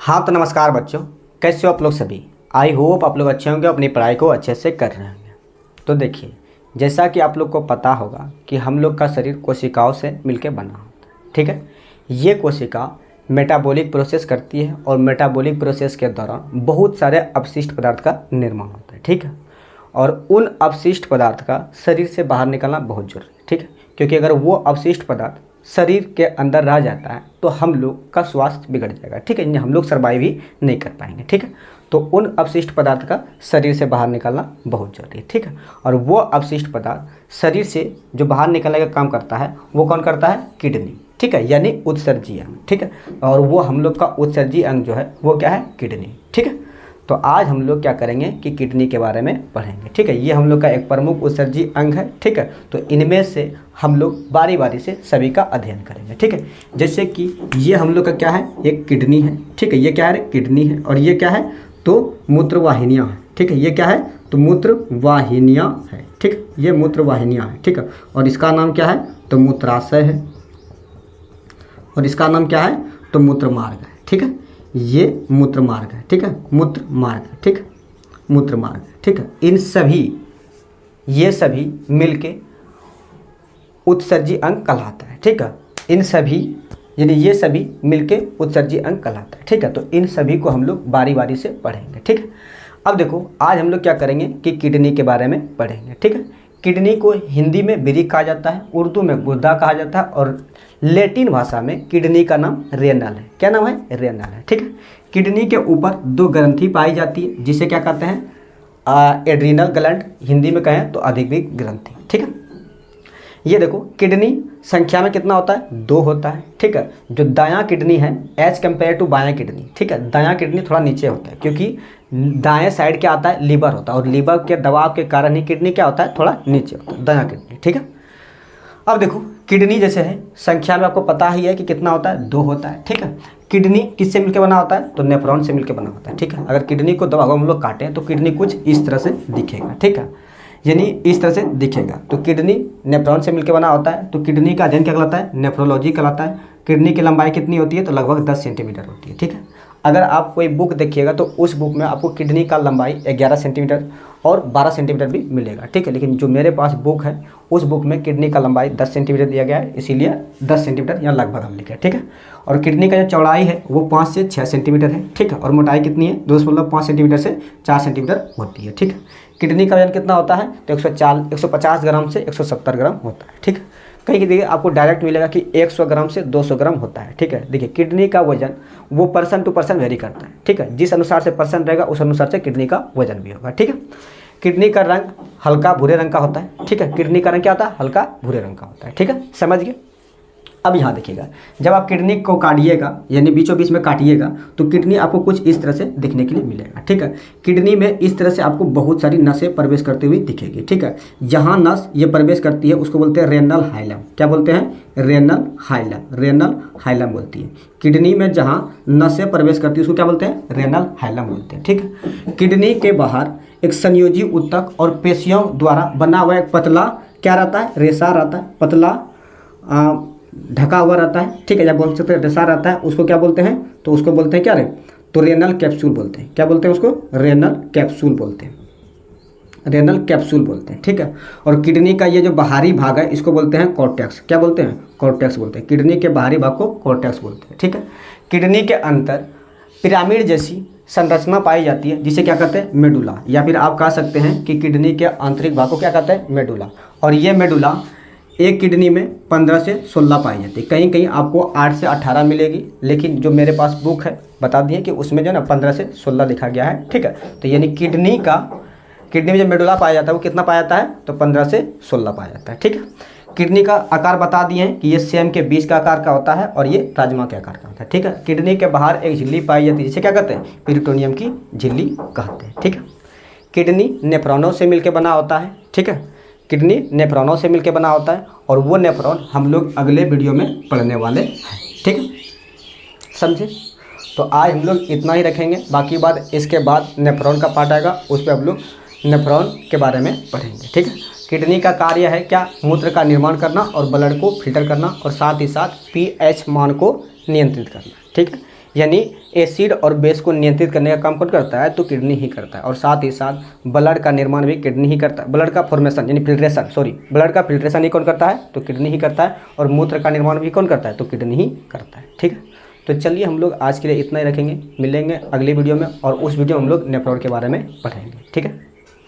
हाँ तो नमस्कार बच्चों, कैसे हो आप लोग सभी। आई होप आप लोग अच्छे होंगे, अपनी पढ़ाई को अच्छे से कर रहे होंगे। तो देखिए, जैसा कि आप लोग को पता होगा कि हम लोग का शरीर कोशिकाओं से मिलकर बना होता है, ठीक है। ये कोशिका मेटाबॉलिक प्रोसेस करती है और मेटाबॉलिक प्रोसेस के दौरान बहुत सारे अपशिष्ट पदार्थ का निर्माण होता है, ठीक है। और उन अपशिष्ट पदार्थ का शरीर से बाहर निकलना बहुत जरूरी है, ठीक है। क्योंकि अगर वो अपशिष्ट पदार्थ शरीर के अंदर रह जाता है तो हम लोग का स्वास्थ्य बिगड़ जाएगा, ठीक है। हम लोग सर्वाइव ही नहीं कर पाएंगे, ठीक है। तो उन अपशिष्ट पदार्थ का शरीर से बाहर निकलना बहुत जरूरी है, ठीक है। और वो अपशिष्ट पदार्थ शरीर से जो बाहर निकलने का काम करता है वो कौन करता है? किडनी, ठीक है, यानी उत्सर्जी अंग, ठीक है। और वो हम लोग का उत्सर्जी अंग जो है वो क्या है? किडनी, ठीक है। तो आज हम लोग क्या करेंगे कि किडनी के बारे में पढ़ेंगे, ठीक है। ये हम लोग का एक प्रमुख उत्सर्जी अंग है, ठीक है। तो इनमें से हम लोग बारी बारी से सभी का अध्ययन करेंगे, ठीक है। जैसे कि ये हम लोग का क्या है? एक किडनी है, ठीक है। ये क्या है? किडनी है। और ये क्या है? तो मूत्रवाहिनियाँ हैं, ठीक है। ये क्या है? तो मूत्रवाहिनियाँ है, ठीक है। ये मूत्रवाहिनियाँ है, ठीक है। और इसका नाम क्या है? तो मूत्राशय है। और इसका नाम क्या है? तो मूत्रमार्ग है, ठीक है। ये मूत्र मार्ग है, ठीक है। मूत्र मार्ग है, ठीक है। मूत्र मार्ग है, ठीक है। ये सभी मिलके उत्सर्जी अंग कहलाता है, ठीक है। इन सभी यानी ये सभी मिलके उत्सर्जी अंग कहलाता है, ठीक है। तो इन सभी को हम लोग बारी बारी से पढ़ेंगे, ठीक है। अब देखो, आज हम लोग क्या करेंगे कि किडनी के बारे में पढ़ेंगे, ठीक है। किडनी को हिंदी में वृक्क कहा जाता है, उर्दू में गुर्दा कहा जाता है, और लैटिन भाषा में किडनी का नाम रेनल है। क्या नाम है? रेनल है, ठीक है। किडनी के ऊपर दो ग्रंथि पाई जाती है जिसे क्या कहते हैं? एड्रिनल ग्लैंड, हिंदी में कहें तो अधिग्रहित ग्रंथि, ठीक है। ये देखो, किडनी संख्या में कितना होता है? 2 होता है, ठीक है। जो दायां किडनी है एज कम्पेयर टू बायां किडनी, ठीक है। दायां किडनी थोड़ा नीचे होता है क्योंकि दाएं साइड क्या आता है? लीवर होता है, और लीवर के दबाव के कारण ही किडनी क्या होता है? थोड़ा नीचे होता है, दायां किडनी, ठीक है। अब देखो, किडनी जैसे है संख्या में आपको पता ही है कि कितना होता है? 2 होता है, ठीक है। किडनी किससे मिलकर बना होता है? तो नेफ्रॉन से मिलकर बना होता है, ठीक है। अगर किडनी को दो भागों में हम लोग काटें तो किडनी कुछ इस तरह से दिखेगा, ठीक है। यानी इस तरह से दिखेगा। तो किडनी नेफ्रॉन से मिलकर बना होता है। तो किडनी का अध्ययन क्या कहलाता है? नेफ्रोलॉजी कहलाता है। किडनी की लंबाई कितनी होती है? तो लगभग 10 सेंटीमीटर होती है, ठीक है। अगर आप कोई बुक देखिएगा तो उस बुक में आपको किडनी का लंबाई 11 सेंटीमीटर और 12 सेंटीमीटर भी मिलेगा, ठीक है। लेकिन जो मेरे पास बुक है उस बुक में किडनी का लंबाई 10 सेंटीमीटर दिया गया है, इसीलिए 10 सेंटीमीटर यहाँ लगभग हम लिखे, ठीक है। और किडनी का जो चौड़ाई है वो 5 से 6 सेंटीमीटर है, ठीक है। और मोटाई कितनी है? 2.5 सेंटीमीटर से 4 सेंटीमीटर होती है, ठीक है। किडनी का वजन कितना होता है? तो 150 ग्राम से 170 ग्राम होता है, ठीक है। कहीं देखिए आपको डायरेक्ट मिलेगा कि 100 ग्राम से 200 ग्राम होता है, ठीक है। देखिए, किडनी का वजन वो पर्सन टू पर्सन वेरी करता है, ठीक है। जिस अनुसार से पर्सन रहेगा उस अनुसार से किडनी का वजन भी होगा, ठीक है। किडनी का रंग हल्का भूरे रंग का होता है, ठीक है। किडनी का रंग क्या होता है? हल्का भूरे रंग का होता है, ठीक है। समझ गए? अब यहाँ देखिएगा, जब आप किडनी को काटिएगा यानी बीचों बीच में काटिएगा तो किडनी आपको कुछ इस तरह से दिखने के लिए मिलेगा, ठीक है। किडनी में इस तरह से आपको बहुत सारी नसें प्रवेश करती हुई दिखेगी, ठीक है। जहाँ नस ये प्रवेश करती है उसको बोलते हैं रेनल हाइलम। क्या बोलते हैं? Renal hilum. रेनल हाइलम बोलती है। किडनी में जहाँ नसें प्रवेश करती है उसको क्या बोलते हैं? रेनल हाइलम बोलते हैं, ठीक है। किडनी के बाहर एक संयोजी ऊतक और पेशियों द्वारा बना हुआ एक पतला क्या रहता है? रेशा रहता है, पतला ढका हुआ रहता है, ठीक है। या बोल सकते हैं रेशा रहता है, उसको क्या बोलते हैं? तो उसको बोलते हैं क्या रे? तो रेनल कैप्सूल बोलते हैं। क्या बोलते हैं उसको? रेनल कैप्सूल बोलते हैं। रेनल कैप्सूल बोलते हैं, ठीक है। और किडनी का ये जो बाहरी भाग है इसको बोलते हैं कॉर्टेक्स। क्या बोलते हैं? कॉर्टेक्स बोलते हैं। किडनी के बाहरी भाग को कॉर्टेक्स बोलते हैं, ठीक है। किडनी के अंदर पिरामिड जैसी संरचना पाई जाती है जिसे क्या कहते हैं? मेडुला। या फिर आप कह सकते हैं कि किडनी के आंतरिक भाग को क्या कहते हैं? मेडुला। और ये मेडुला एक किडनी में 15 से 16 पाई जाती है। कहीं कहीं आपको 8 से 18 मिलेगी, लेकिन जो मेरे पास बुक है बता दिए कि उसमें जो है ना 15 से 16 लिखा गया है, ठीक है। तो यानी किडनी में जो मेडुला पाया जाता है वो कितना पाया जाता है? तो 15 से 16 पाया जाता है, ठीक है। किडनी का आकार बता दिए हैं कि ये सेम के बीज का आकार का होता है और ये राजमा के आकार का होता है, ठीक है। किडनी के बाहर एक झिल्ली पाई जाती है जिसे क्या कहते हैं? पेरिटोनियम की झिल्ली कहते हैं, ठीक है। किडनी नेफ्रॉनों से मिलकर बना होता है, ठीक है। किडनी नेफ्रॉनों से मिलकर बना होता है और वो नेफ्रॉन हम लोग अगले वीडियो में पढ़ने वाले हैं, ठीक है। समझे? तो आज हम लोग इतना ही रखेंगे, बाकी बात इसके बाद नेफ्रॉन का पार्ट आएगा, उस पर हम लोग नेफ्रॉन के बारे में पढ़ेंगे, ठीक है। किडनी का कार्य है क्या? मूत्र का निर्माण करना और ब्लड को फिल्टर करना और साथ ही साथ pH मान को नियंत्रित करना, ठीक है। यानी एसिड और बेस को नियंत्रित करने का काम कौन करता है, तो किडनी ही करता है। और साथ ही साथ ब्लड का निर्माण भी किडनी ही करता है, ब्लड का फॉर्मेशन यानी फिल्ट्रेशन, ब्लड का फिल्ट्रेशन ही कौन करता है, तो किडनी ही करता है। और मूत्र का निर्माण भी कौन करता है, तो किडनी ही करता है। ठीक है, तो चलिए हम लोग आज के लिए इतना ही रखेंगे, मिलेंगे अगली वीडियो में और उस वीडियो में हम लोग नेफ्रॉन के बारे में पढ़ेंगे। ठीक है।